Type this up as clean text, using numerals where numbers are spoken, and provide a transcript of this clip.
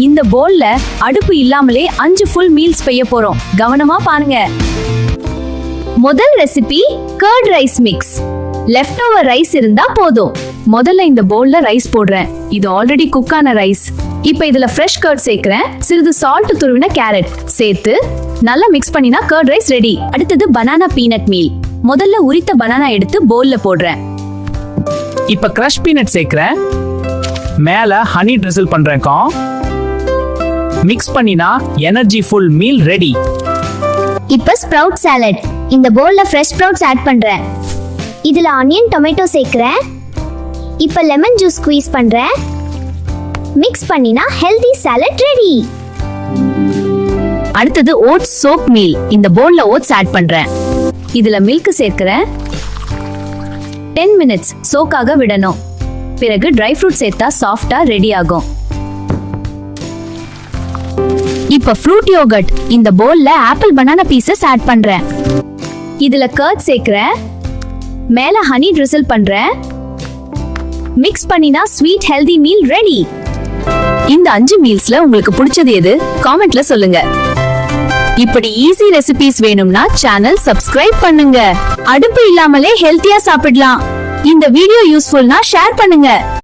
இந்த பவுல்ல அடுப்பு இல்லாமலே 5 ஃபுல் மீல்ஸ் செய்ய போறோம். கவனமா பாருங்க. முதல் recipe curd rice mix. Left over rice இருந்தா போதும். முதல்ல இந்த பவுல்ல ரைஸ் போடுறேன். இது ஆல்ரெடி குக் ஆன ரைஸ். இப்போ இதுல ஃப்ரெஷ் கர்ட் சேர்க்கிறேன். சிறிது சால்ட் துருவின கேரட் சேர்த்து நல்லா மிக்ஸ் பண்ணினா கர்ட் ரைஸ் ரெடி. அடுத்தது பனானா பீனட் மீல். முதல்ல உரித்த பனானா எடுத்து பவுல்ல போடுறேன். இப்ப கிரஷ் பீனட் சேர்க்கிறேன். மேல ஹனி ட்ரிசில் பண்றேன். மிக்ஸ் பண்ணினா எனர்ஜி ஃபுல் மீல் ரெடி. இப்ப ஸ்ப்ரவுட் சாலட். இந்த பவுல்ல ஃப்ரெஷ் ஸ்ப்ரவுட்ஸ் ஆட் பண்றேன். இதுல ஆனியன் டொமேட்டோ சேர்க்கிறேன். இப்ப லெமன் ஜூஸ் ஸ்குவீஸ் பண்றேன். மிக்ஸ் பண்ணினா ஹெல்தி சாலட் ரெடி. அடுத்தது ஓட்ஸ் சோப் மீல். இந்த பவுல்ல ஓட்ஸ் ஆட் பண்றேன். இதுல மில்க் சேர்க்கிறேன். 10 மினிட்ஸ் சோக்காக விடணும். பிறகு ட்ரை ஃப்ரூட் சேர்த்தா சாஃப்டா ரெடி ஆகும். இப்ப ஃப்ரூட் யோகர்ட். இந்த பவுல்ல ஆப்பிள் பனானா பீசஸ் ஆட் பண்றேன். இதுல கர்ட் சேர்க்கிறேன். மேல ஹனி ட்ரிசில் பண்றேன். மிக்ஸ் பண்ணினா ஸ்வீட் ஹெல்தி மீல் ரெடி. இந்த 5 மீல்ஸ்ல உங்களுக்கு பிடிச்சது எது? காமெண்ட்ல சொல்லுங்க. இப்படி ஈஸி ரெசிபிஸ் வேணும்னா சேனல் சப்ஸ்கிரைப் பண்ணுங்க. அடுப்பு இல்லாமலே ஹெல்த்தியா சாப்பிடலாம். இந்த வீடியோ யூஸ்ஃபுல்னா ஷேர் பண்ணுங்க.